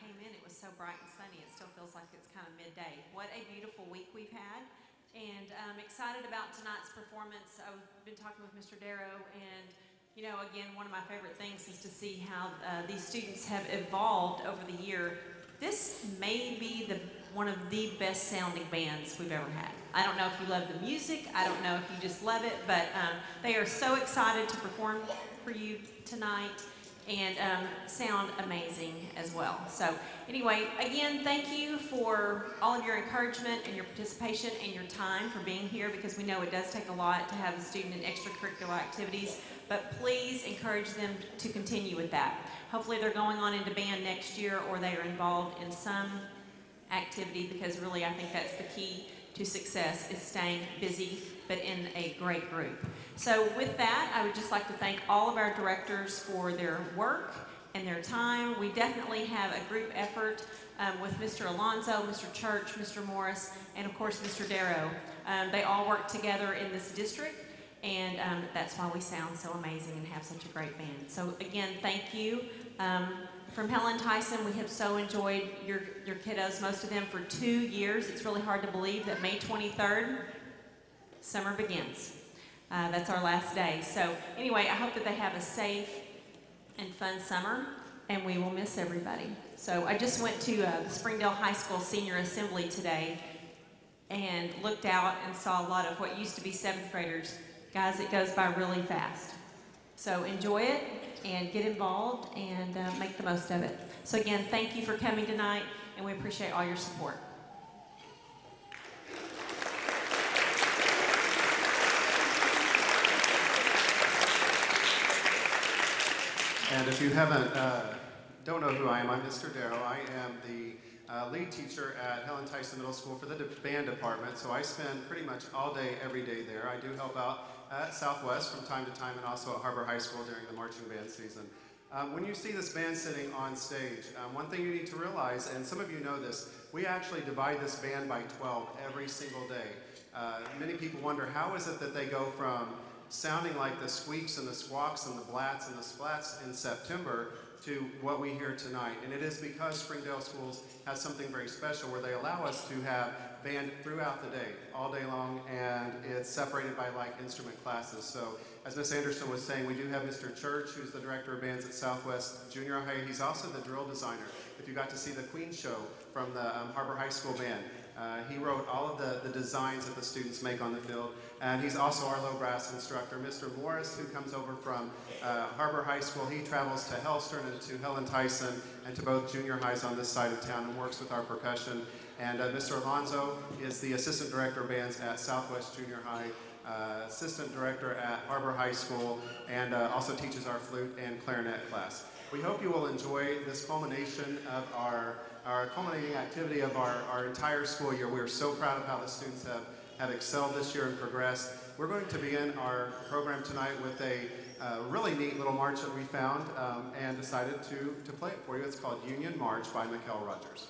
came in, it was so bright and sunny. It still feels like it's kind of midday. What a beautiful week we've had. And I'm excited about tonight's performance. I've been talking with Mr. Darrow, and you know, again, one of my favorite things is to see how these students have evolved over the year. This may be one of the best sounding bands we've ever had. I don't know if you love the music, I don't know if you just love it, but they are so excited to perform for you tonight and sound amazing as well. So anyway, again, thank you for all of your encouragement and your participation and your time for being here, because we know it does take a lot to have a student in extracurricular activities, but please encourage them to continue with that. Hopefully they're going on into band next year, or they are involved in some activity, because really I think that's the key to success, is staying busy but in a great group. So with that, I would just like to thank all of our directors for their work and their time. We definitely have a group effort with Mr. Alonzo, Mr. Church, Mr. Morris, and of course Mr. Darrow. They all work together in this district, and that's why we sound so amazing and have such a great band. So again, thank you. From Helen Tyson, we have so enjoyed your kiddos, most of them for 2 years. It's really hard to believe that May 23rd, summer begins. That's our last day. So anyway, I hope that they have a safe and fun summer, and we will miss everybody. So I just went to the Springdale High School Senior Assembly today and looked out and saw a lot of what used to be 7th graders. Guys, it goes by really fast. So enjoy it and get involved and make the most of it. So again, thank you for coming tonight, and we appreciate all your support. And if you don't know who I am, I'm Mr. Darrow. I am the lead teacher at Helen Tyson Middle School for the band department, so I spend pretty much all day, every day there. I do help out at Southwest from time to time, and also at HAR-BER High School during the marching band season. When you see this band sitting on stage, one thing you need to realize, and some of you know this, we actually divide this band by 12 every single day. Many people wonder, how is it that they go from sounding like the squeaks and the squawks and the blats and the splats in September to what we hear tonight? And it is because Springdale Schools has something very special where they allow us to have band throughout the day, all day long, and it's separated by like instrument classes. So as Ms. Anderson was saying, we do have Mr. Church, who's the director of bands at Southwest Junior High. He's also the drill designer. If you got to see the Queen show from the HAR-BER High School band, he wrote all of the designs that the students make on the field, and he's also our low brass instructor. Mr. Morris, who comes over from HAR-BER High School, he travels to Hellstern and to Helen Tyson and to both junior highs on this side of town and works with our percussion. And Mr. Alonzo is the assistant director of bands at Southwest Junior High, assistant director at HAR-BER High School, and also teaches our flute and clarinet class. We hope you will enjoy this culmination of our culminating activity of our entire school year. We are so proud of how the students have excelled this year and progressed. We're going to begin our program tonight with a really neat little march that we found and decided to play it for you. It's called Union March by Mikel Rogers.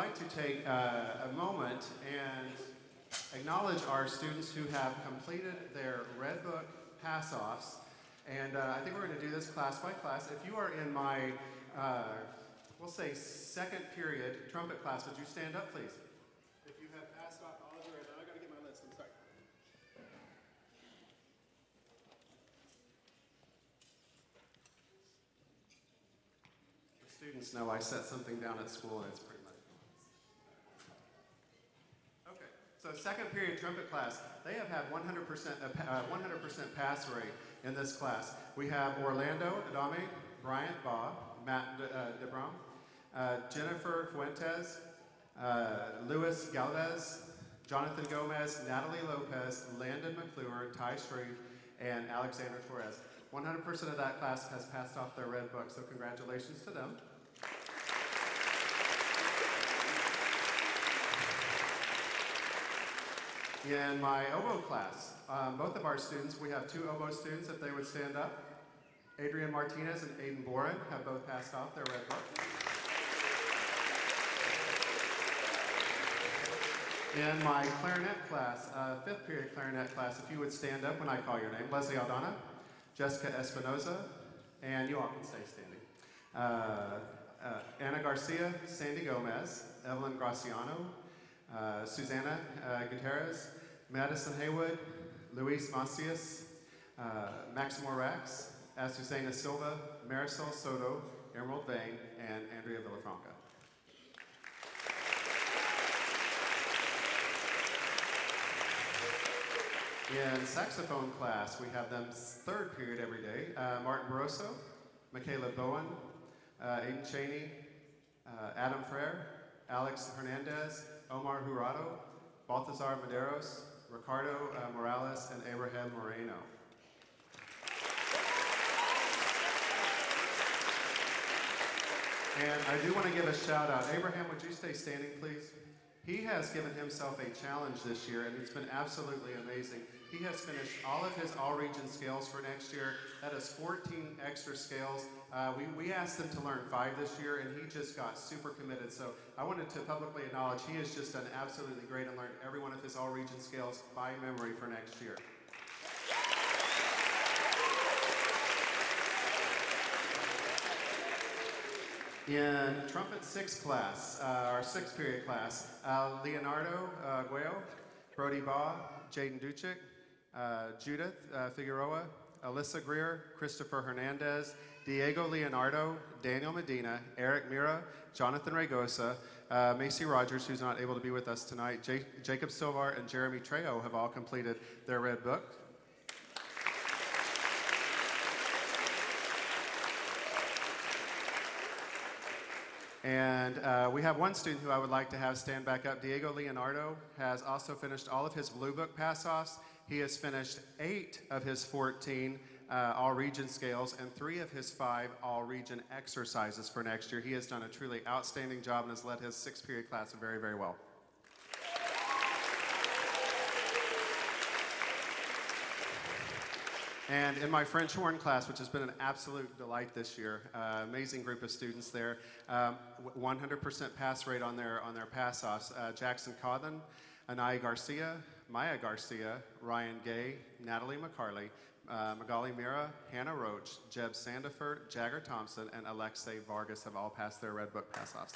like to take a moment and acknowledge our students who have completed their Red Book pass-offs. And I think we're going to do this class by class. If you are in my, we'll say, second period trumpet class, would you stand up, please? If you have passed off all of your, I got to get my list, I'm sorry. The students know I set something down at school, and it's pretty much. Okay, so second period trumpet class, they have had 100% pass rate in this class. We have Orlando Adame, Bryant Baugh, Matt DeBrom, Jennifer Fuentes, Luis Galvez, Jonathan Gomez, Natalie Lopez, Landon McClure, Ty Shreve, and Alexander Torres. 100% of that class has passed off their Red Book, so congratulations to them. In my oboe class, both of our students, we have two oboe students, if they would stand up. Adrian Martinez and Aiden Boren have both passed off their Red Book. In my clarinet class, fifth period clarinet class, if you would stand up when I call your name. Leslie Aldana, Jessica Espinoza, and you all can stay standing. Anna Garcia, Sandy Gomez, Evelyn Graciano, Susanna Gutierrez, Madison Haywood, Luis Macias, Maximo Rax, Azucena Silva, Marisol Soto, Emerald Vane, and Andrea Villafranca. In saxophone class, we have them third period every day. Martin Barroso, Michaela Bowen, Aiden Cheney, Adam Frere, Alex Hernandez, Omar Jurado, Baltazar Maderos, Ricardo Morales, and Abraham Moreno. And I do want to give a shout out. Abraham, would you stay standing, please? He has given himself a challenge this year, and it's been absolutely amazing. He has finished all of his all-region scales for next year. That is 14 extra scales. We asked him to learn 5 this year, and he just got super committed. So I wanted to publicly acknowledge he has just done absolutely great and learned every one of his all-region scales by memory for next year. In trumpet 6 class, our 6th period class, Leonardo Guello, Brody Baugh, Jaden Duchik, Judith Figueroa, Alyssa Greer, Christopher Hernandez, Diego Leonardo, Daniel Medina, Eric Mira, Jonathan Ragosa, Macy Rogers, who's not able to be with us tonight, Jacob Silvar, and Jeremy Trejo have all completed their Red Book. And we have one student who I would like to have stand back up. Diego Leonardo has also finished all of his Blue Book pass-offs. He has finished 8 of his 14 all-region scales and 3 of his 5 all-region exercises for next year. He has done a truly outstanding job and has led his 6th period class very, very well. And in my French horn class, which has been an absolute delight this year, amazing group of students there, 100% pass rate on their pass-offs. Jackson Cawthon, Anai Garcia, Maya Garcia, Ryan Gay, Natalie McCarley, Magali Mira, Hannah Roach, Jeb Sandiford, Jagger Thompson, and Alexei Vargas have all passed their Red Book pass-offs.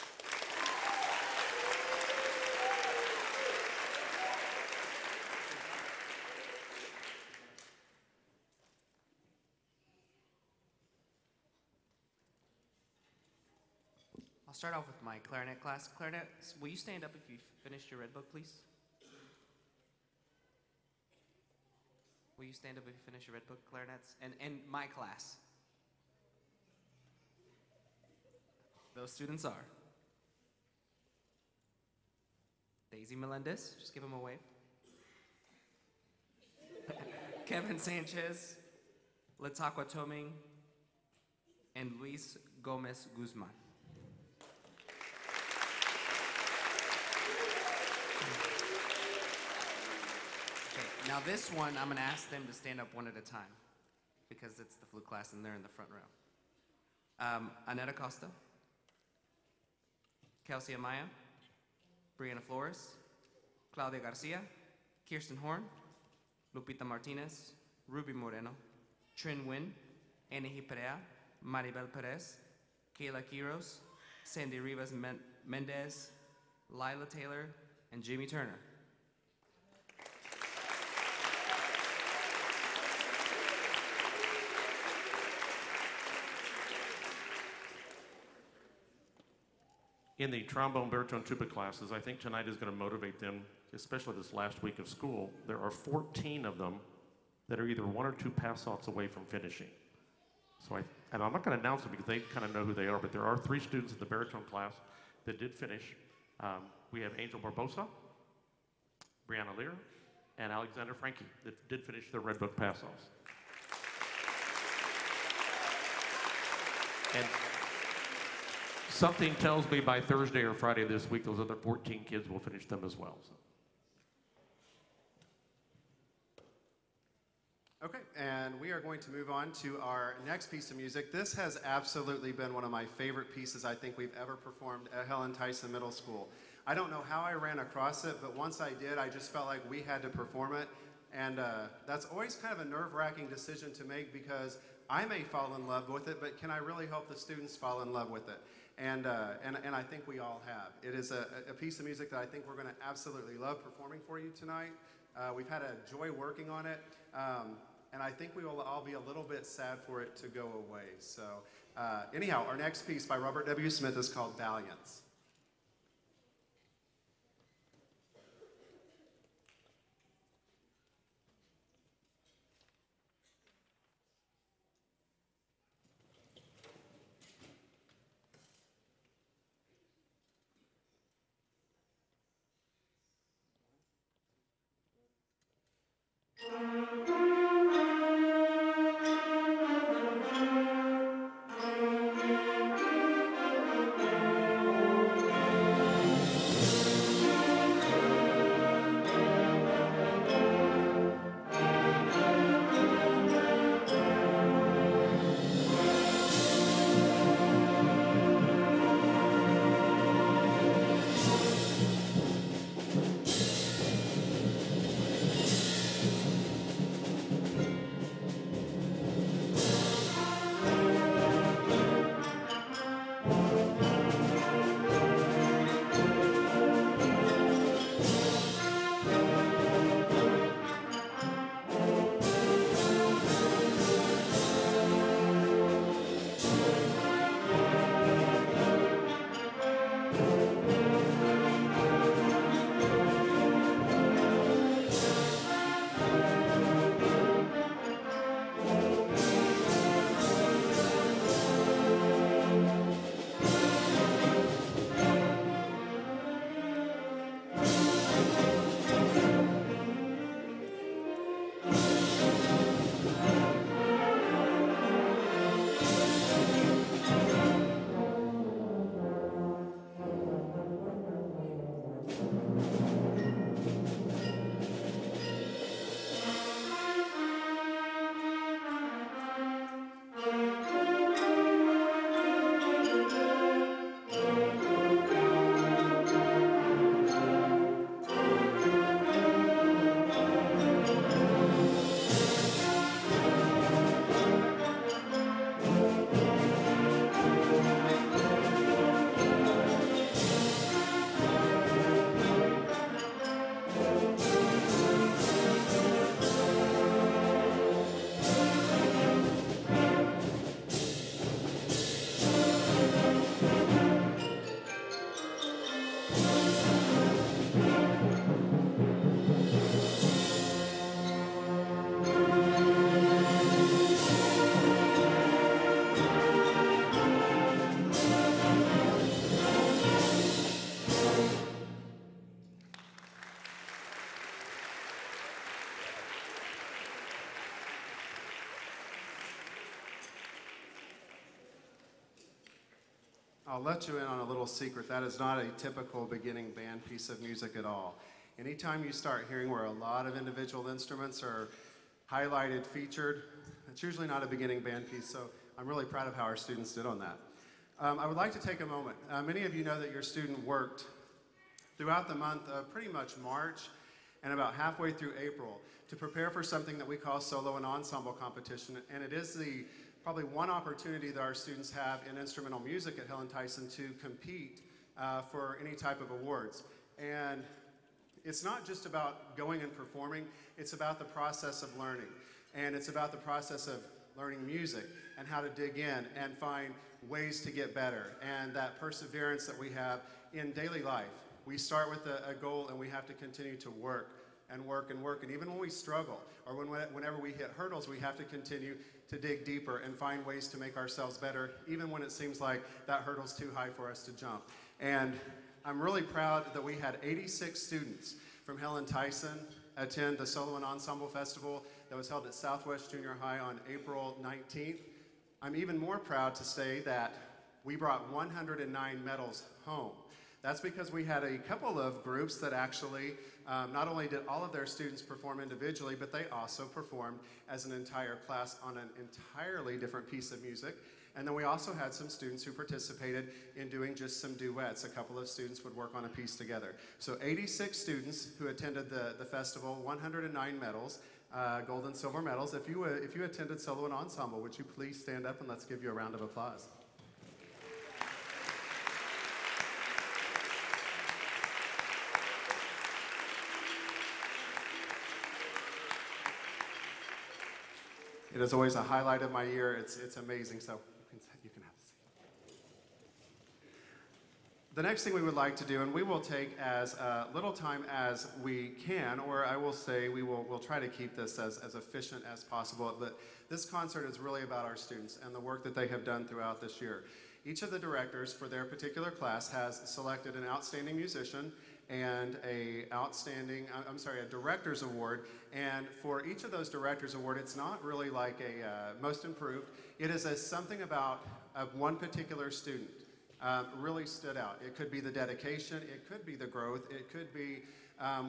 I'll start off with my clarinet class. Clarinet, will you stand up if you've finished your Red Book, please? Will you stand up if you finish your Red Book, clarinets? And my class. Those students are Daisy Melendez, just give him a wave. Kevin Sanchez, Letaqua Toming, and Luis Gomez Guzman. Now this one, I'm going to ask them to stand up one at a time because it's the flute class and they're in the front row. Annette Acosta, Kelsey Amaya, Brianna Flores, Claudia Garcia, Kirsten Horn, Lupita Martinez, Ruby Moreno, Trin Nguyen, Anahi Perea, Maribel Perez, Kayla Quiros, Sandy Rivas Mendez, Lila Taylor, and Jimmy Turner. In the trombone, baritone, tuba classes, I think tonight is going to motivate them, especially this last week of school. There are 14 of them that are either 1 or 2 pass-offs away from finishing. So and I'm not going to announce them because they kind of know who they are, but there are 3 students in the baritone class that did finish. We have Angel Barbosa, Brianna Lear, and Alexander Frankie that did finish their Red Book pass-offs. And something tells me by Thursday or Friday this week, those other 14 kids will finish them as well. So. Okay, and we are going to move on to our next piece of music. This has absolutely been one of my favorite pieces I think we've ever performed at Helen Tyson Middle School. I don't know how I ran across it, but once I did, I just felt like we had to perform it. And that's always kind of a nerve-wracking decision to make because I may fall in love with it, but can I really help the students fall in love with it? And I think we all have. It is a piece of music that I think we're going to absolutely love performing for you tonight. We've had a joy working on it. And I think we will all be a little bit sad for it to go away. So anyhow, our next piece by Robert W. Smith is called Dalliance. I'll let you in on a little secret. That is not a typical beginning band piece of music at all. Anytime you start hearing where a lot of individual instruments are highlighted, featured, it's usually not a beginning band piece, so I'm really proud of how our students did on that. I would like to take a moment. Many of you know that your student worked throughout the month of pretty much March and about halfway through April to prepare for something that we call solo and ensemble competition. And it is the probably one opportunity that our students have in instrumental music at Helen Tyson to compete for any type of awards. And it's not just about going and performing, it's about the process of learning. And it's about the process of learning music and how to dig in and find ways to get better, and that perseverance that we have in daily life. We start with a goal and we have to continue to work and work and work. And even when we struggle or whenever we hit hurdles, we have to continue to dig deeper and find ways to make ourselves better, even when it seems like that hurdle's too high for us to jump. And I'm really proud that we had 86 students from Helen Tyson attend the Solo and Ensemble Festival that was held at Southwest Junior High on April 19th. I'm even more proud to say that we brought 109 medals home. That's because we had a couple of groups that actually not only did all of their students perform individually, but they also performed as an entire class on an entirely different piece of music. And then we also had some students who participated in doing just some duets. A couple of students would work on a piece together. So 86 students who attended the festival, 109 medals, gold and silver medals. If you attended Solo and Ensemble, would you please stand up and let's give you a round of applause. It is always a highlight of my year. It's amazing, so you can have a seat. The next thing we would like to do, and we will take as little time as we can, or I will say we'll try to keep this as efficient as possible, but this concert is really about our students and the work that they have done throughout this year. Each of the directors for their particular class has selected an outstanding musician and a director's award. And for each of those director's award, it's not really like a most improved. It is something about one particular student really stood out. It could be the dedication, it could be the growth, it could be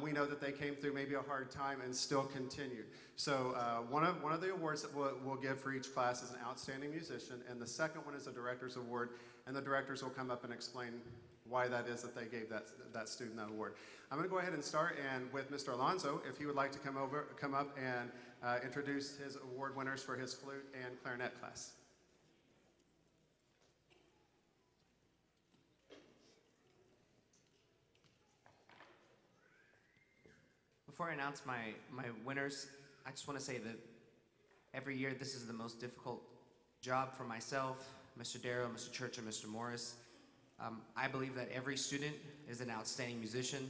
we know that they came through maybe a hard time and still continued. So one of the awards that we'll give for each class is an outstanding musician, and the second one is a director's award, and the directors will come up and explain why that is that they gave that student that award. I'm going to go ahead and start, and with Mr. Alonso, if he would like to come up and introduce his award winners for his flute and clarinet class. Before I announce my winners, I just want to say that every year this is the most difficult job for myself, Mr. Darrow, Mr. Church, and Mr. Morris. I believe that every student is an outstanding musician,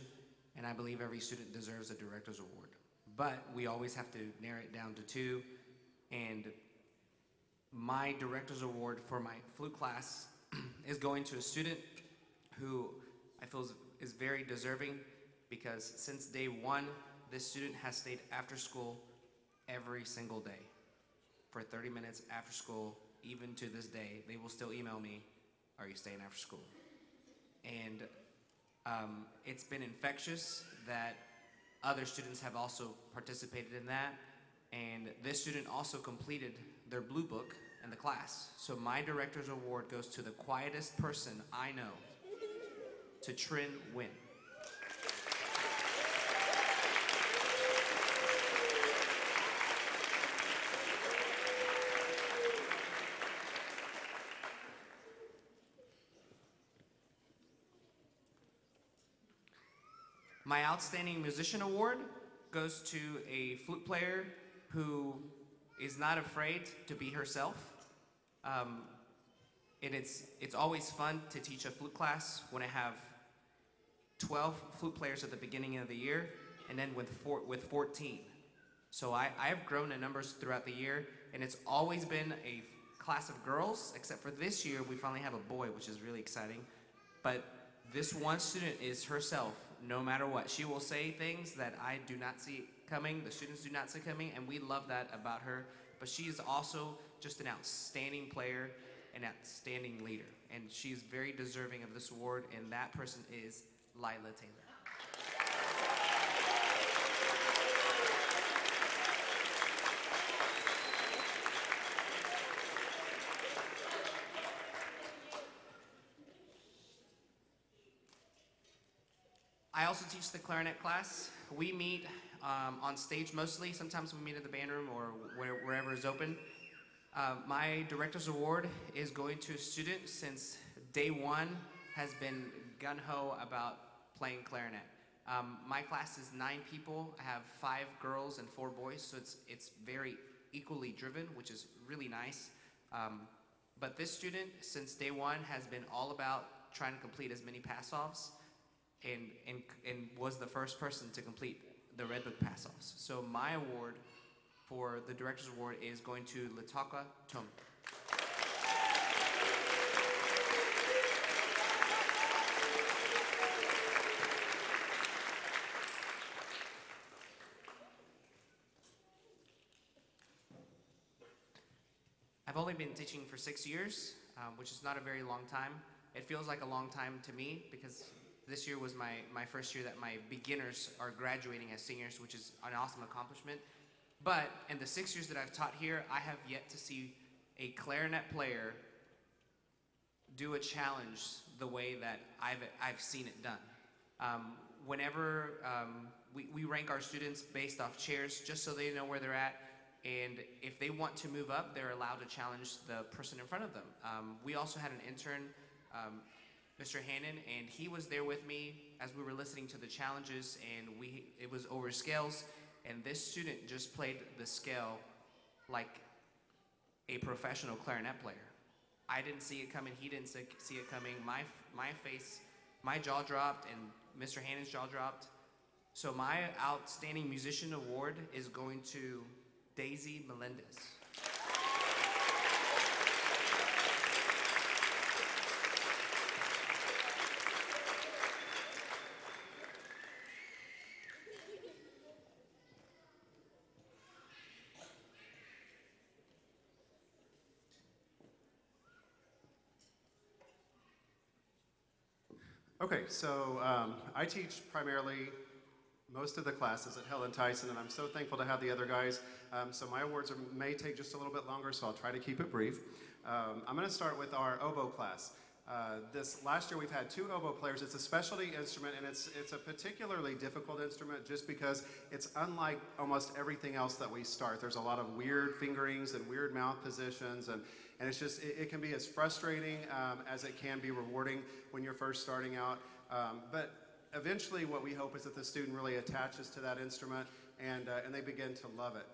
and I believe every student deserves a director's award. But we always have to narrow it down to two, and my director's award for my flute class is going to a student who I feel is very deserving, because since day one, this student has stayed after school every single day for 30 minutes after school. Even to this day, they will still email me, "Are you staying after school?" And it's been infectious that other students have also participated in that. And this student also completed their blue book in the class. So my director's award goes to the quietest person I know, to Trin Wynn. My Outstanding Musician Award goes to a flute player who is not afraid to be herself. And it's always fun to teach a flute class when I have 12 flute players at the beginning of the year, and then with 14. So I've grown in numbers throughout the year, and it's always been a class of girls, except for this year we finally have a boy, which is really exciting. But this one student is herself, no matter what. She will say things that I do not see coming, the students do not see coming, and we love that about her. But she is also just an outstanding player, an outstanding leader. And she's very deserving of this award, and that person is Lila Taylor. I also teach the clarinet class. We meet on stage mostly. Sometimes we meet in the band room or wherever is open. My director's award is going to a student since day one has been gung-ho about playing clarinet. My class is 9 people. I have 5 girls and 4 boys, so it's very equally driven, which is really nice. But this student, since day one, has been all about trying to complete as many pass-offs and was the first person to complete the Red Book pass-offs. So my award for the Director's Award is going to Lataka Tung. I've only been teaching for 6 years, which is not a very long time. It feels like a long time to me because this year was my first year that my beginners are graduating as seniors, which is an awesome accomplishment. But in the 6 years that I've taught here, I have yet to see a clarinet player do a challenge the way that I've seen it done. Whenever we rank our students based off chairs, just so they know where they're at, and if they want to move up, they're allowed to challenge the person in front of them. We also had an intern, Mr. Hannon, and he was there with me as we were listening to the challenges, and it was over scales, and this student just played the scale like a professional clarinet player. I didn't see it coming, he didn't see it coming. My jaw dropped, and Mr. Hannon's jaw dropped. So my Outstanding Musician Award is going to Daisy Melendez. Okay, so I teach primarily most of the classes at Helen Tyson, and I'm so thankful to have the other guys. So my awards may take just a little bit longer, so I'll try to keep it brief. I'm going to start with our oboe class. This last year we've had 2 oboe players. It's a specialty instrument, and it's a particularly difficult instrument just because it's unlike almost everything else that we start. There's a lot of weird fingerings and weird mouth positions, and it's just, it can be as frustrating as it can be rewarding when you're first starting out. But eventually what we hope is that the student really attaches to that instrument and they begin to love it.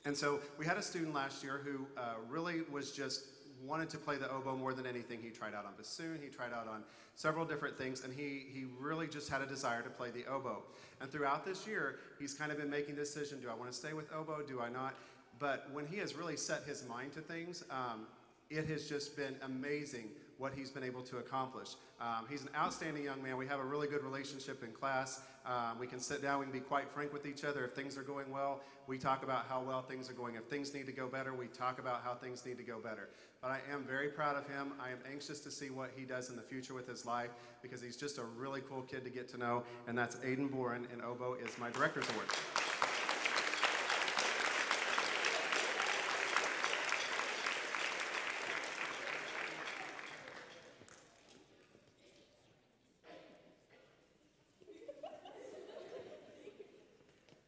And so we had a student last year who really was just wanted to play the oboe more than anything. He tried out on bassoon, he tried out on several different things, and he really just had a desire to play the oboe. And throughout this year, he's kind of been making the decision, do I want to stay with oboe, do I not? But when he has really set his mind to things, it has just been amazing what he's been able to accomplish. He's an outstanding young man. We have a really good relationship in class. We can sit down, we can be quite frank with each other. If things are going well, we talk about how well things are going. If things need to go better, we talk about how things need to go better. But I am very proud of him. I am anxious to see what he does in the future with his life because he's just a really cool kid to get to know, and that's Aiden Boren, and oboe is my Director's Award.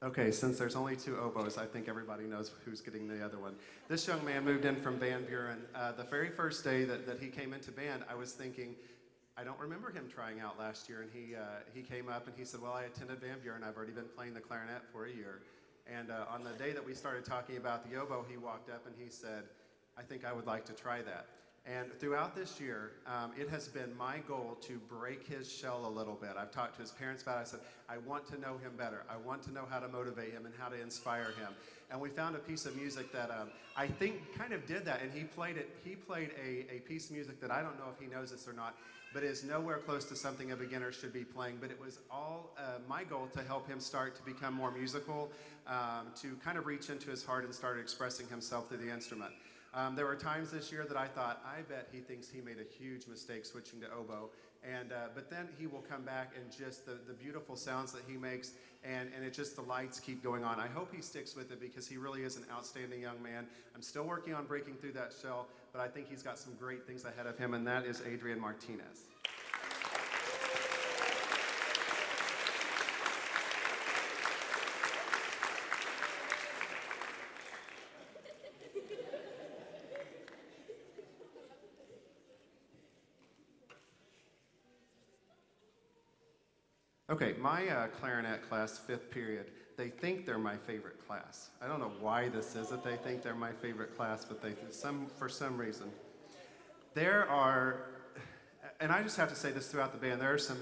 Okay, since there's only 2 oboes, I think everybody knows who's getting the other one. This young man moved in from Van Buren. The very first day that he came into band, I was thinking, I don't remember him trying out last year, and he came up and he said, well, I attended Van Buren. I've already been playing the clarinet for a year. And on the day that we started talking about the oboe, he walked up and he said, I think I would like to try that. And throughout this year, it has been my goal to break his shell a little bit. I've talked to his parents about it. I said, I want to know him better. I want to know how to motivate him and how to inspire him. And we found a piece of music that I think kind of did that. And he played it. He played a piece of music that I don't know if he knows this or not, but is nowhere close to something a beginner should be playing. But it was all my goal to help him start to become more musical, to kind of reach into his heart and start expressing himself through the instrument. There were times this year that I thought, I bet he thinks he made a huge mistake switching to oboe. But then he will come back and just the beautiful sounds that he makes, and it just, the lights keep going on. I hope he sticks with it because he really is an outstanding young man. I'm still working on breaking through that shell, but I think he's got some great things ahead of him, and that is Adrian Martinez. Okay, my clarinet class, fifth period, they think they're my favorite class. I don't know why this is that they think they're my favorite class, but for some reason. There are, and I just have to say this throughout the band, there are some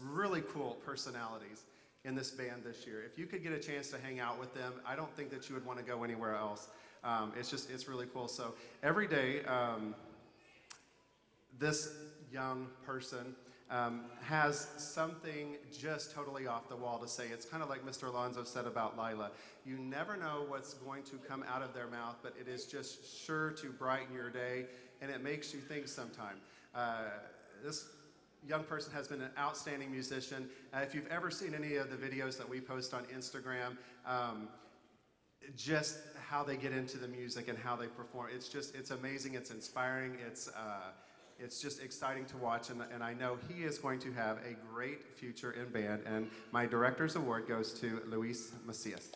really cool personalities in this band this year. If you could get a chance to hang out with them, I don't think that you would want to go anywhere else. It's really cool. So every day, this young person has something just totally off the wall to say. It's kind of like Mr. Alonso said about Lila. You never know what's going to come out of their mouth, but it is just sure to brighten your day, and it makes you think sometime. This young person has been an outstanding musician. If you've ever seen any of the videos that we post on Instagram, just how they get into the music and how they perform, it's amazing, it's inspiring, it's just exciting to watch, and I know he is going to have a great future in band, and my Director's Award goes to Luis Macias.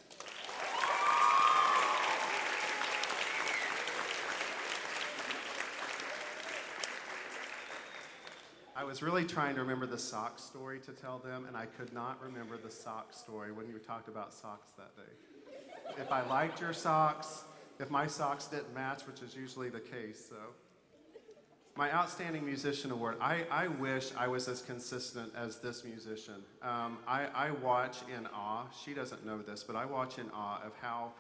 I was really trying to remember the sock story to tell them, and I could not remember the sock story when you talked about socks that day. If I liked your socks, if my socks didn't match, which is usually the case, so. My Outstanding Musician Award, I wish I was as consistent as this musician. I watch in awe, she doesn't know this, but I watch in awe of how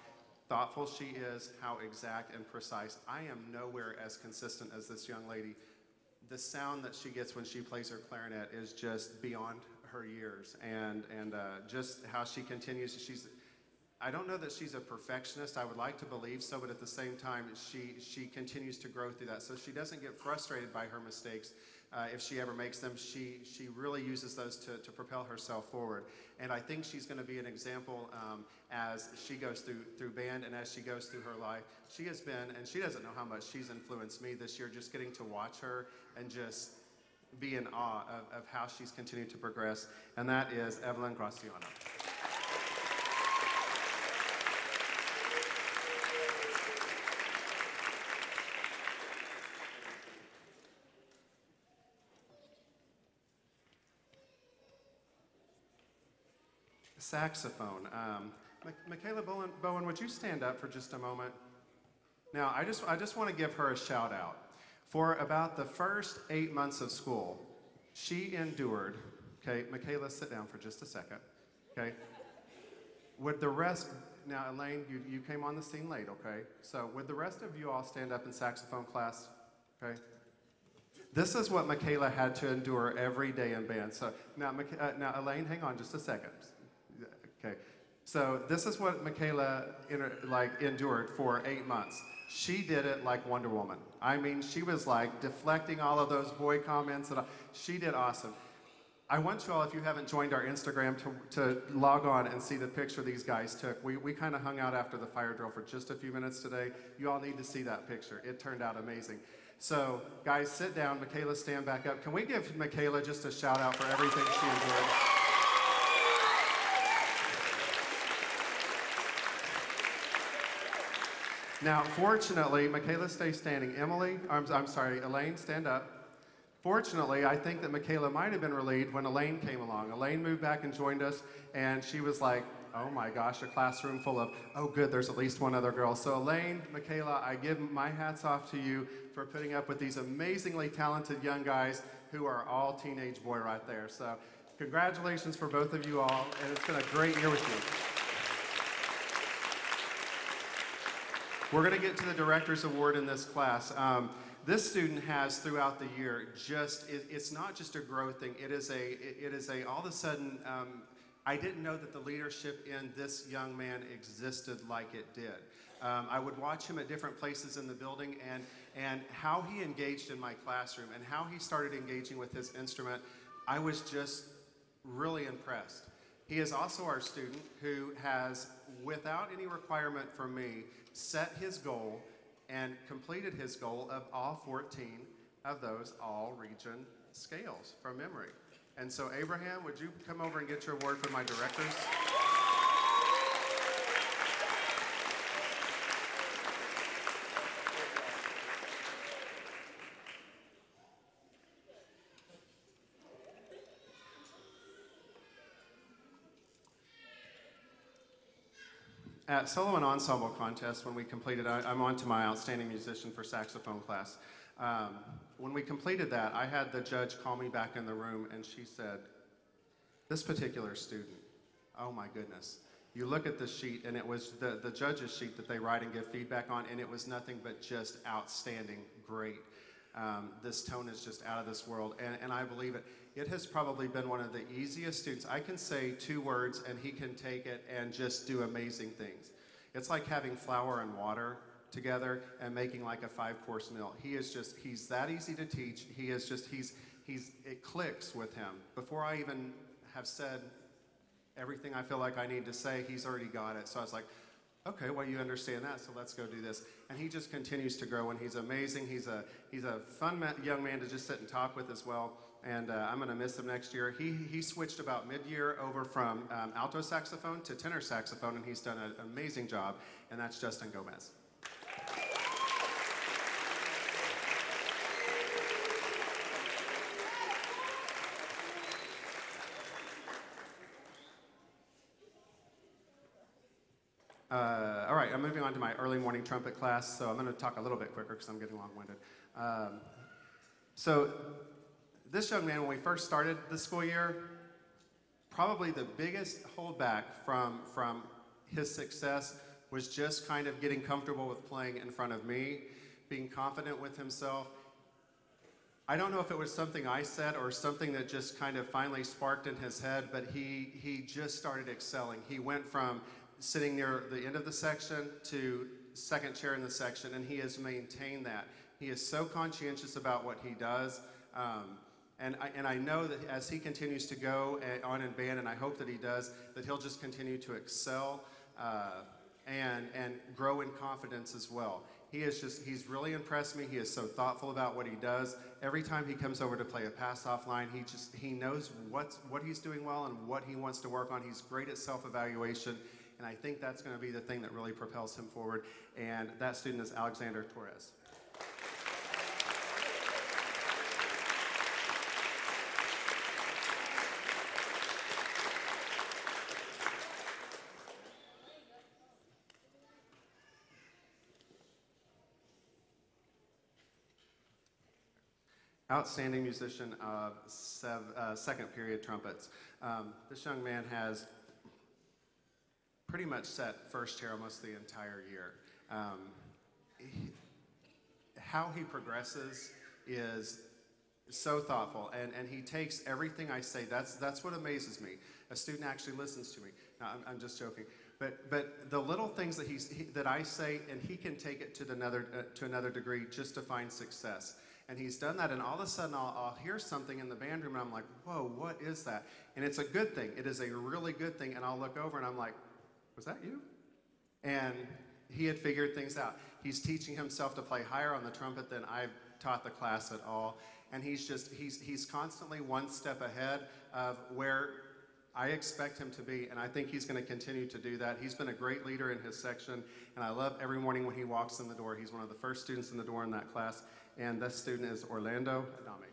thoughtful she is, how exact and precise. I am nowhere as consistent as this young lady. The sound that she gets when she plays her clarinet is just beyond her years, and just how she continues. I don't know that she's a perfectionist. I would like to believe so, but at the same time, she continues to grow through that. So she doesn't get frustrated by her mistakes. If she ever makes them, she really uses those to propel herself forward. And I think she's going to be an example as she goes through band and as she goes through her life. She has been, and she doesn't know how much she's influenced me this year, just getting to watch her and just be in awe of how she's continued to progress. And that is Evelyn Graciano. Saxophone. Michaela Bowen, would you stand up for just a moment? Now, I just want to give her a shout out. For about the first 8 months of school, she endured, okay, Michaela, sit down for just a second, okay? Would the rest, now Elaine, you came on the scene late, okay? So would the rest of you all stand up in saxophone class, okay? This is what Michaela had to endure every day in band. So now Elaine, hang on just a second. Okay, so this is what Michaela endured for 8 months. She did it like Wonder Woman. I mean, she was like deflecting all of those boy comments, and she did awesome. I want you all, if you haven't joined our Instagram, to log on and see the picture these guys took. We kind of hung out after the fire drill for just a few minutes today. You all need to see that picture. It turned out amazing. So, guys, sit down. Michaela, stand back up. Can we give Michaela just a shout out for everything she endured? Now, fortunately, Michaela, stay standing. Elaine, stand up. Fortunately, I think that Michaela might have been relieved when Elaine came along. Elaine moved back and joined us, and she was like, oh my gosh, a classroom full of, oh good, there's at least one other girl. So Elaine, Michaela, I give my hats off to you for putting up with these amazingly talented young guys who are all teenage boy right there. So congratulations for both of you all, and it's been a great year with you. We're going to get to the Director's Award in this class. This student has throughout the year it's not just a growth thing, it is a all of a sudden, I didn't know that the leadership in this young man existed like it did. I would watch him at different places in the building and how he engaged in my classroom and how he started engaging with his instrument, I was just really impressed. He is also our student who has, without any requirement from me, set his goal and completed his goal of all 14 of those all-region scales from memory. And so, Abraham, would you come over and get your award from my directors? At solo and ensemble contest, when we completed, I'm on to my outstanding musician for saxophone class. When we completed that, I had the judge call me back in the room, and she said, this particular student, oh my goodness. You look at the sheet, and it was the judge's sheet that they write and give feedback on, and it was nothing but just outstanding, great. This tone is just out of this world, and I believe it. It has probably been one of the easiest students. I can say 2 words, and he can take it and just do amazing things. It's like having flour and water together and making like a 5-course meal. He's that easy to teach. It clicks with him. Before I even have said everything I feel like I need to say, he's already got it. So I was like, okay, well, you understand that, so let's go do this. And he just continues to grow, and he's amazing. He's a fun young man to just sit and talk with as well, and I'm going to miss him next year. He switched about mid-year over from alto saxophone to tenor saxophone, and he's done an amazing job, and that's Justin Gomez. All right, I'm moving on to my early morning trumpet class, so I'm going to talk a little bit quicker because I'm getting long-winded. So this young man, when we first started the school year, probably the biggest holdback from his success was just kind of getting comfortable with playing in front of me, being confident with himself. I don't know if it was something I said or something that just kind of finally sparked in his head, but he just started excelling. He went from sitting near the end of the section to second chair in the section, and he has maintained that. He is so conscientious about what he does, and I know that as he continues to go on in band, and I hope that he does, that he'll just continue to excel and grow in confidence as well. He's really impressed me. He is so thoughtful about what he does. Every time he comes over to play a pass-off line, he knows what he's doing well and what he wants to work on. He's great at self-evaluation. And I think that's going to be the thing that really propels him forward. And that student is Alexander Torres. Outstanding musician of second period trumpets. This young man has pretty much set first chair almost the entire year. How he progresses is so thoughtful, and he takes everything I say. That's what amazes me. A student actually listens to me. No, I'm just joking. But the little things that I say, and he can take it to another degree just to find success. And he's done that, and all of a sudden I'll hear something in the band room, and I'm like, whoa, what is that? And it's a good thing. It is a really good thing, and I'll look over, and I'm like, was that you? And he had figured things out. He's teaching himself to play higher on the trumpet than I've taught the class at all. And he's constantly one step ahead of where I expect him to be, and I think he's going to continue to do that. He's been a great leader in his section, and I love every morning when he walks in the door. He's one of the first students in the door in that class, and this student is Orlando Adame.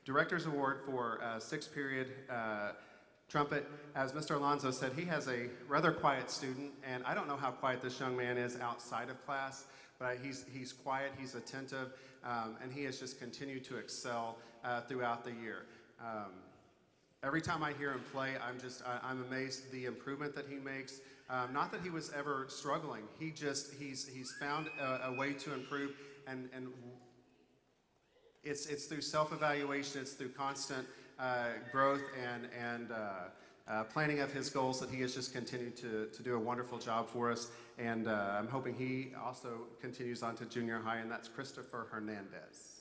Director's Award for sixth period trumpet. As Mr. Alonso said, he has a rather quiet student, and I don't know how quiet this young man is outside of class, but he's quiet, he's attentive, and he has just continued to excel throughout the year. Every time I hear him play, I'm amazed at the improvement that he makes. Not that he was ever struggling. He's found a way to improve, and it's through self-evaluation, it's through constant growth and planning of his goals that he has just continued to do a wonderful job for us. And I'm hoping he also continues on to junior high, and that's Christopher Hernandez.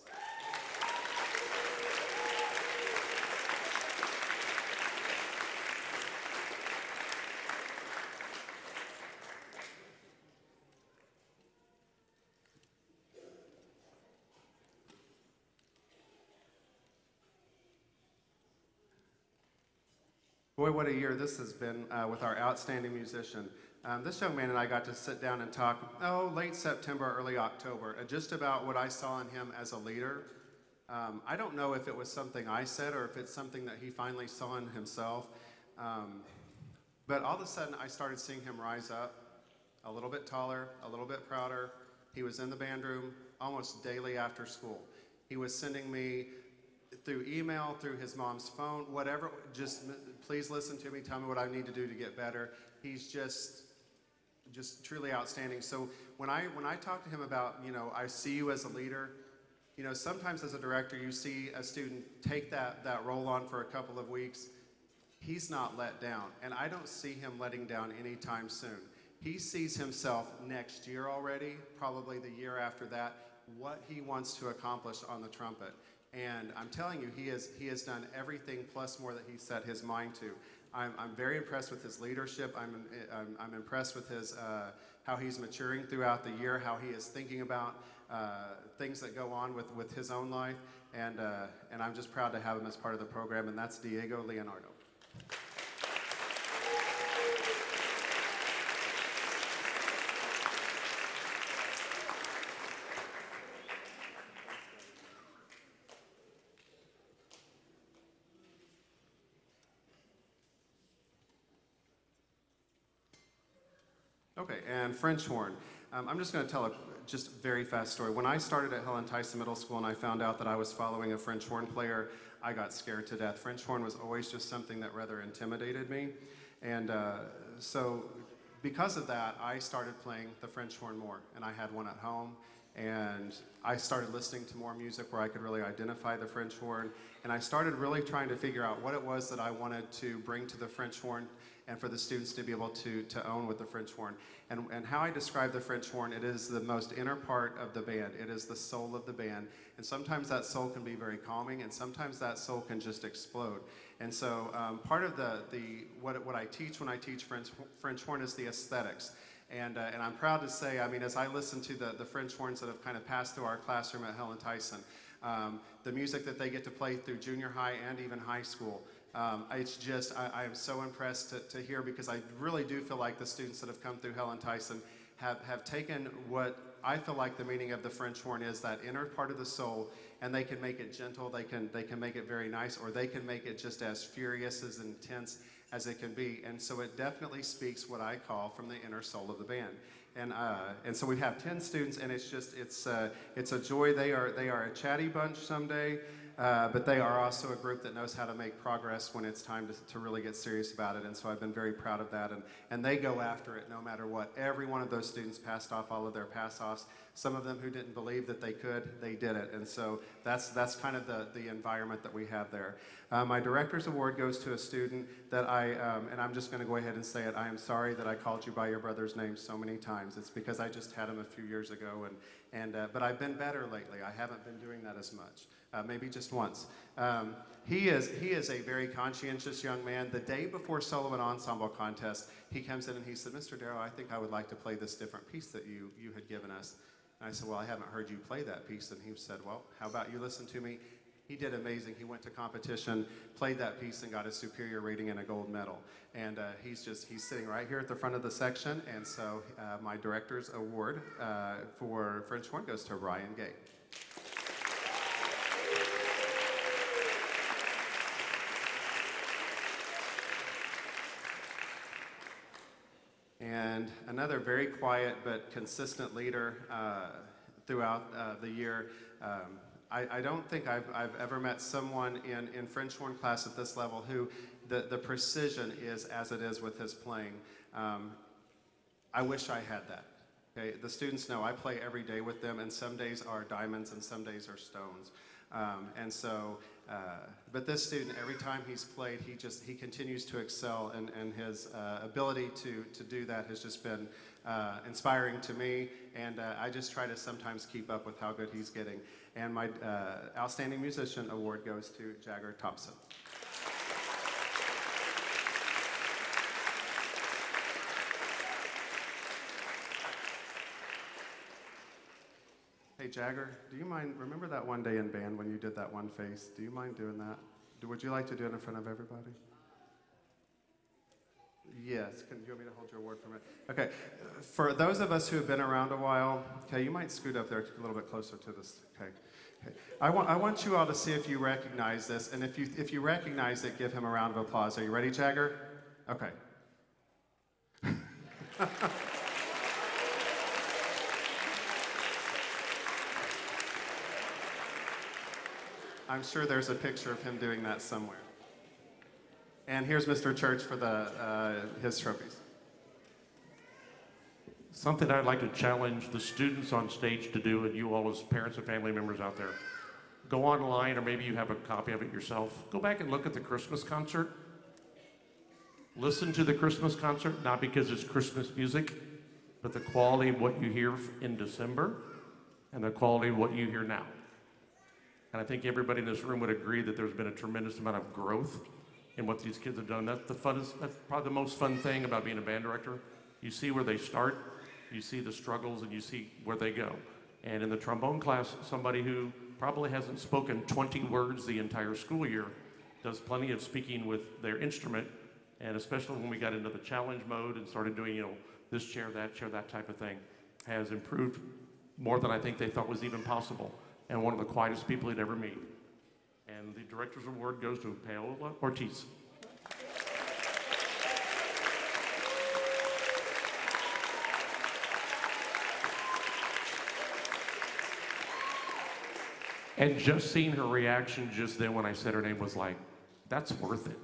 Boy, what a year this has been with our outstanding musician. This young man and I got to sit down and talk, late September, early October, just about what I saw in him as a leader. I don't know if it was something I said or if it's something that he finally saw in himself. But all of a sudden, I started seeing him rise up, a little bit taller, a little bit prouder. He was in the band room almost daily after school. He was sending me through email, through his mom's phone, whatever, just please listen to me, tell me what I need to do to get better. He's just truly outstanding. So when I talk to him about, I see you as a leader, sometimes as a director, you see a student take that role on for a couple of weeks. He's not let down, and I don't see him letting down anytime soon. He sees himself next year already, probably the year after that, what he wants to accomplish on the trumpet. And I'm telling you, he has done everything plus more that he set his mind to. I'm very impressed with his leadership. I'm impressed with his how he's maturing throughout the year, how he is thinking about things that go on with his own life, and I'm just proud to have him as part of the program, and that's Diego Leonardo. Okay, and French horn. I'm just going to tell a just very fast story. When I started at Helen Tyson Middle School and I found out that I was following a French horn player, I got scared to death. French horn was always just something that rather intimidated me. And so because of that, I started playing the French horn more. And I had one at home. And I started listening to more music where I could really identify the French horn. And I started really trying to figure out what it was that I wanted to bring to the French horn and for the students to be able to own with the French horn. And how I describe the French horn, it is the most inner part of the band. It is the soul of the band. And sometimes that soul can be very calming, and sometimes that soul can just explode. And so part of what I teach when I teach French horn is the aesthetics. And I'm proud to say, I mean, as I listen to the French horns that have kind of passed through our classroom at Helen Tyson, the music that they get to play through junior high and even high school, it's just, I am so impressed to hear, because I really do feel like the students that have come through Helen Tyson have taken what I feel like the meaning of the French horn is, that inner part of the soul, and they can make it gentle, they can make it very nice, or they can make it just as furious, as intense as it can be. And so it definitely speaks what I call from the inner soul of the band. And so we have 10 students, and it's a joy. They are a chatty bunch someday. But they are also a group that knows how to make progress when it's time to really get serious about it. And so I've been very proud of that. And they go after it no matter what. Every one of those students passed off all of their pass-offs. Some of them who didn't believe that they could, they did it. And so that's kind of the environment that we have there. My Director's Award goes to a student that and I'm just going to go ahead and say it, I am sorry that I called you by your brother's name so many times. It's because I just had him a few years ago. But I've been better lately. I haven't been doing that as much. Maybe just once. He is a very conscientious young man. The day before Sullivan Ensemble Contest, he comes in and he said, Mr. Darrow, I think I would like to play this different piece that you had given us. And I said, well, I haven't heard you play that piece. And he said, well, how about you listen to me? He did amazing. He went to competition, played that piece, and got a superior rating and a gold medal. And he's sitting right here at the front of the section. And so my Director's Award for French horn goes to Ryan Gay. And another very quiet but consistent leader throughout the year. I don't think I've ever met someone in French horn class at this level who the precision is as it is with his playing. I wish I had that. Okay? The students know I play every day with them, and some days are diamonds and some days are stones. But this student, every time he's played, he continues to excel, and his ability to do that has just been inspiring to me, and I just try to sometimes keep up with how good he's getting. And my Outstanding Musician Award goes to Jagger Thompson. Hey Jagger, do you mind, remember that one day in band when you did that one face? Do you mind doing that? Would you like to do it in front of everybody? Yes, can you want me to hold your award for a minute? Okay, for those of us who have been around a while, okay, you might scoot up there a little bit closer to this, okay. I want you all to see if you recognize this, and if you recognize it, give him a round of applause. Are you ready, Jagger? Okay. I'm sure there's a picture of him doing that somewhere. And here's Mr. Church for his trophies. Something I'd like to challenge the students on stage to do, and you all as parents and family members out there, go online, or maybe you have a copy of it yourself. Go back and look at the Christmas concert. Listen to the Christmas concert, not because it's Christmas music, but the quality of what you hear in December and the quality of what you hear now. And I think everybody in this room would agree that there's been a tremendous amount of growth in what these kids have done. That's probably the most fun thing about being a band director. You see where they start, you see the struggles, and you see where they go. And in the trombone class, somebody who probably hasn't spoken 20 words the entire school year does plenty of speaking with their instrument, and especially when we got into the challenge mode and started doing, this chair, that type of thing, has improved more than I think they thought was even possible. And one of the quietest people he'd ever meet. And the Director's Award goes to Paola Ortiz. And just seeing her reaction just then when I said her name was like, that's worth it.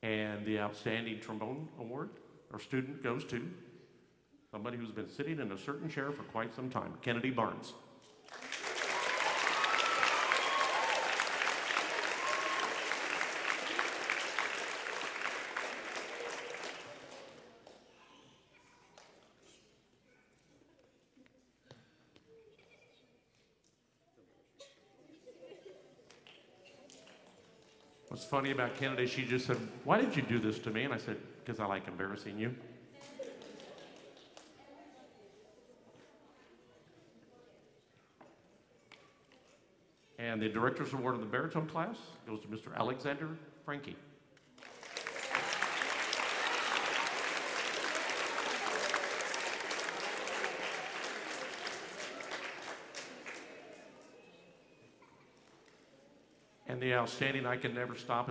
And the Outstanding Trombone Award, or student, goes to somebody who's been sitting in a certain chair for quite some time, Kennedy Barnes. What's funny about Kennedy, she just said, why did you do this to me? And I said, because I like embarrassing you. And the Director's Award of the baritone class goes to Mr. Alexander Frankie. And the outstanding I can never stop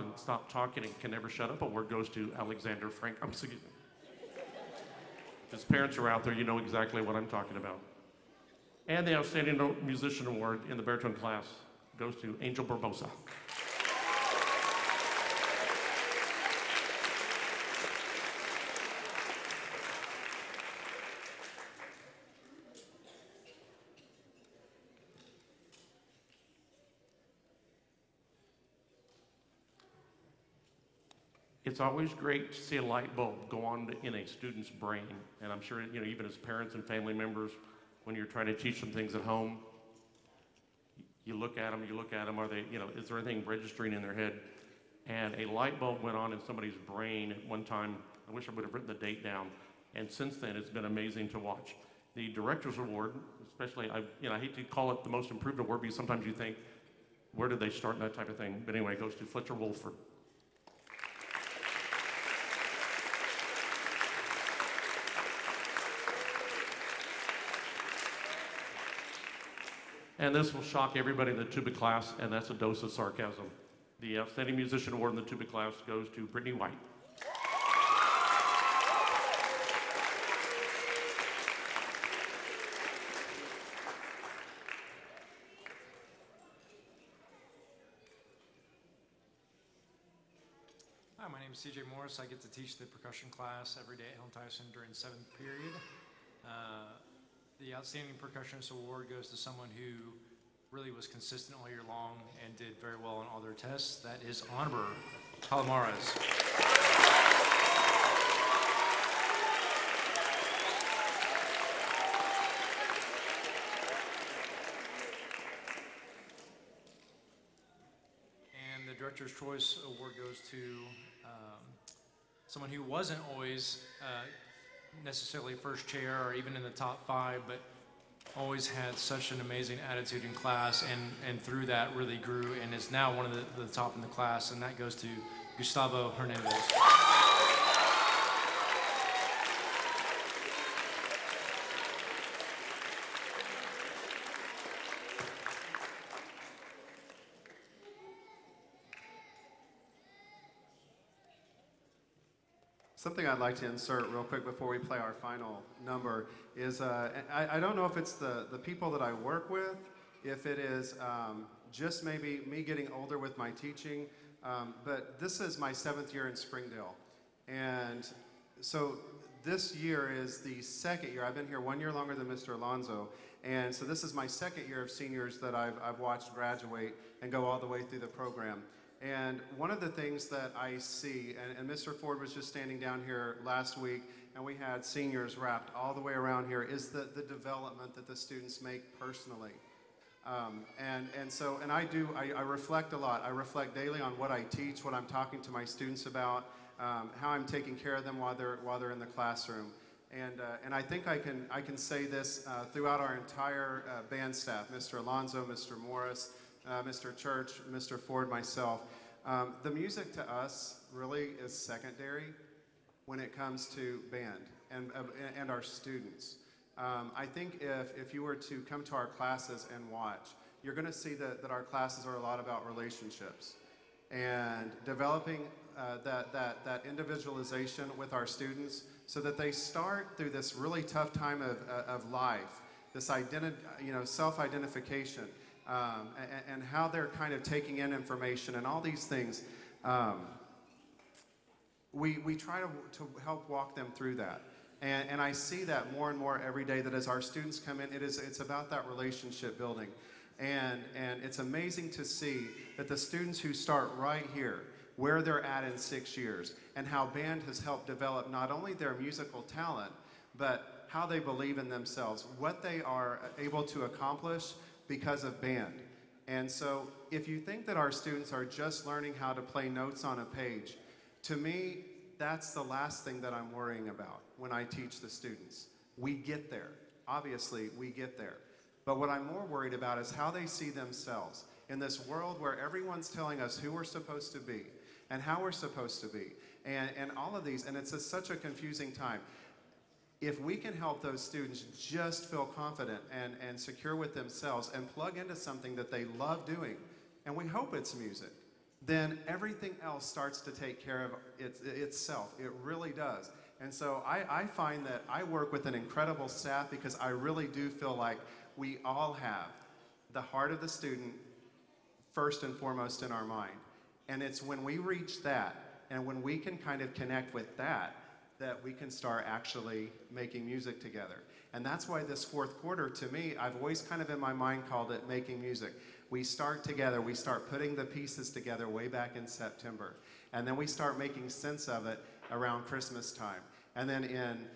talking and can never shut up award goes to Alexander Frank. Excuse me. If his parents are out there, you know exactly what I'm talking about. And the Outstanding Musician Award in the baritone class goes to Angel Barbosa. It's always great to see a light bulb go on in a student's brain, and I'm sure, even as parents and family members, when you're trying to teach them things at home, you look at them, are they, is there anything registering in their head? And a light bulb went on in somebody's brain at one time. I wish I would have written the date down. And since then, it's been amazing to watch. The Director's Award, especially, I hate to call it the most improved award because sometimes you think, where did they start and that type of thing? But anyway, it goes to Fletcher Wolford. And this will shock everybody in the tuba class, and that's a dose of sarcasm. The Outstanding Musician Award in the tuba class goes to Brittany White. Hi, my name is CJ Morris. I get to teach the percussion class every day at Helen Tyson during 7th period. The Outstanding Percussionist Award goes to someone who really was consistent all year long and did very well on all their tests. That is HAR-BER Palomares. And the Director's Choice Award goes to someone who wasn't always necessarily first chair or even in the top 5, but always had such an amazing attitude in class, and through that really grew and is now one of the top in the class, and that goes to Gustavo Hernandez. Something I'd like to insert real quick before we play our final number is, I don't know if it's the people that I work with, if it is just maybe me getting older with my teaching, but this is my 7th year in Springdale. And so this year is the 2nd year. I've been here 1 year longer than Mr. Alonso. And so this is my 2nd year of seniors that I've watched graduate and go all the way through the program. And one of the things that I see, and Mr. Ford was just standing down here last week, and we had seniors wrapped all the way around here, is the development that the students make personally. And I reflect a lot. I reflect daily on what I teach, what I'm talking to my students about, how I'm taking care of them while they're in the classroom. And I think I can say this throughout our entire band staff, Mr. Alonso, Mr. Morris, Mr. Church, Mr. Ford, myself. The music to us really is secondary when it comes to band and our students. I think if you were to come to our classes and watch, you're going to see that our classes are a lot about relationships and developing that individualization with our students so that they start through this really tough time of life, this self-identification, and how they're kind of taking in information and all these things. We try to help walk them through that. And I see that more and more every day, that as our students come in, it's about that relationship building. And it's amazing to see that the students who start right here, where they're at in 6 years, and how band has helped develop not only their musical talent, but how they believe in themselves, what they are able to accomplish because of band. And so if you think that our students are just learning how to play notes on a page, to me, that's the last thing that I'm worrying about when I teach the students. We get there. Obviously, we get there. But what I'm more worried about is how they see themselves in this world where everyone's telling us who we're supposed to be and how we're supposed to be, and all of these, and it's such a confusing time. If we can help those students just feel confident and secure with themselves and plug into something that they love doing, and we hope it's music, then everything else starts to take care of itself. It really does. And so I find that I work with an incredible staff because I really do feel like we all have the heart of the student first and foremost in our mind. And it's when we reach that and when we can kind of connect with that we can start actually making music together. And that's why this 4th quarter, to me, I've always kind of in my mind called it making music. We start together, we start putting the pieces together way back in September. And then we start making sense of it around Christmas time. And then in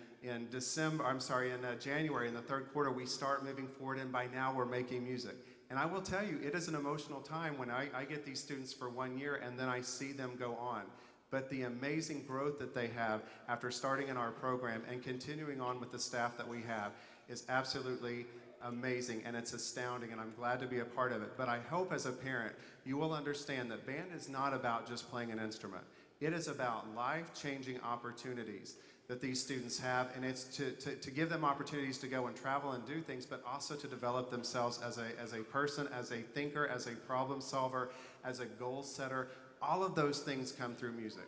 January, in the 3rd quarter, we start moving forward, and by now we're making music. And I will tell you, it is an emotional time when I get these students for 1 year and then I see them go on. But the amazing growth that they have after starting in our program and continuing on with the staff that we have is absolutely amazing, and it's astounding, and I'm glad to be a part of it. But I hope as a parent you will understand that band is not about just playing an instrument. It is about life-changing opportunities that these students have, and it's to give them opportunities to go and travel and do things, but also to develop themselves as a person, as a thinker, as a problem solver, as a goal setter. All of those things come through music.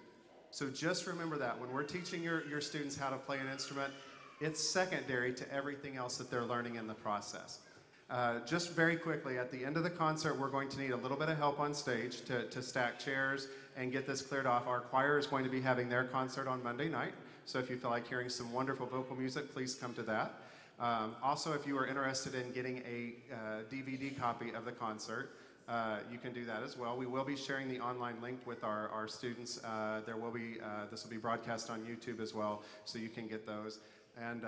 So just remember that when we're teaching your students how to play an instrument, it's secondary to everything else that they're learning in the process. Just very quickly, at the end of the concert, we're going to need a little bit of help on stage to stack chairs and get this cleared off. Our choir is going to be having their concert on Monday night, so if you feel like hearing some wonderful vocal music, please come to that. Also, if you are interested in getting a DVD copy of the concert, you can do that as well. We will be sharing the online link with our students. This will be broadcast on YouTube as well, so you can get those. And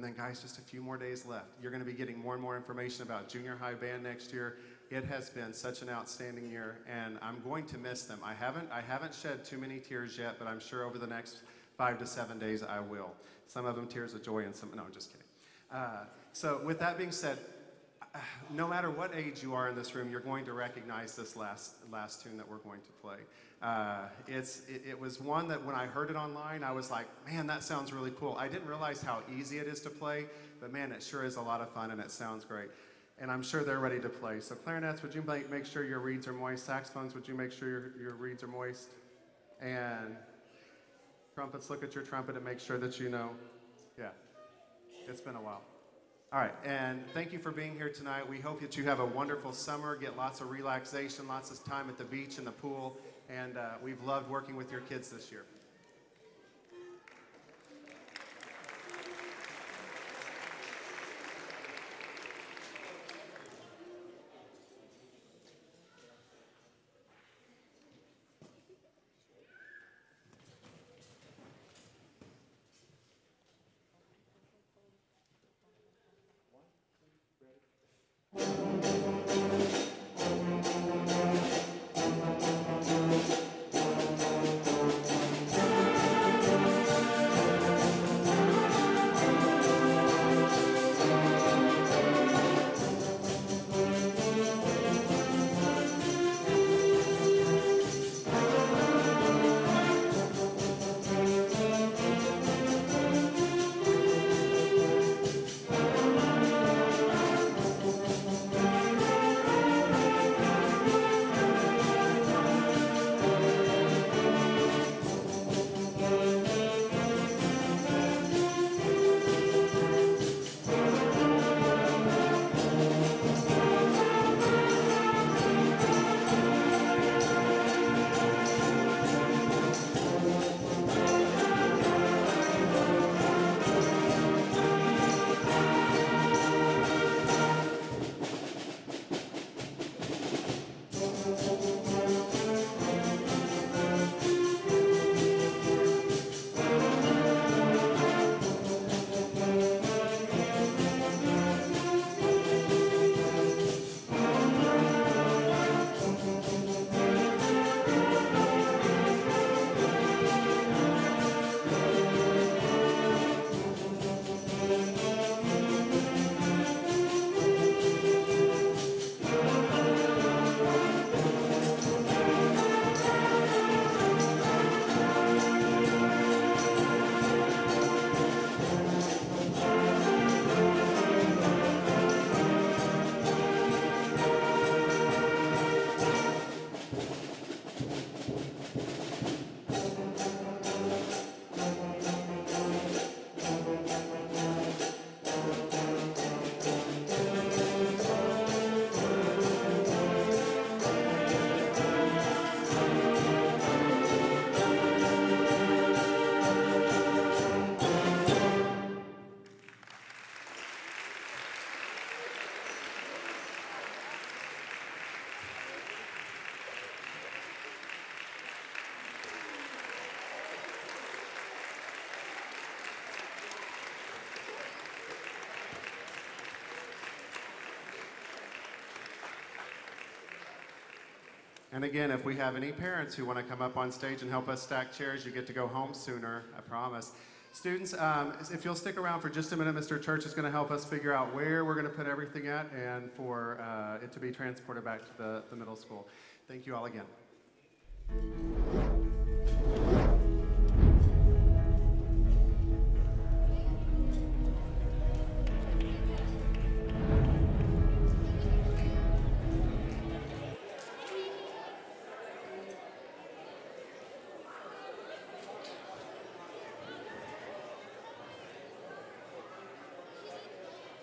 then guys, just a few more days left. You're going to be getting more and more information about junior high band next year. It has been such an outstanding year, and I'm going to miss them. I haven't shed too many tears yet, but I'm sure over the next 5 to 7 days I will. Some of them tears of joy and some, no, I'm just kidding. So with that being said, no matter what age you are in this room, you're going to recognize this last tune that we're going to play. It was one that when I heard it online, I was like, man, that sounds really cool. I didn't realize how easy it is to play, but man, it sure is a lot of fun and it sounds great. And I'm sure they're ready to play. So clarinets, would you make sure your reeds are moist? Saxophones, would you make sure your reeds are moist? And trumpets, look at your trumpet and make sure that you know. Yeah, it's been a while. All right, and thank you for being here tonight. We hope that you have a wonderful summer, get lots of relaxation, lots of time at the beach and the pool, and we've loved working with your kids this year. And again, if we have any parents who want to come up on stage and help us stack chairs, you get to go home sooner, I promise. Students, if you'll stick around for just a minute, Mr. Church is going to help us figure out where we're going to put everything at and for it to be transported back to the middle school. Thank you all again.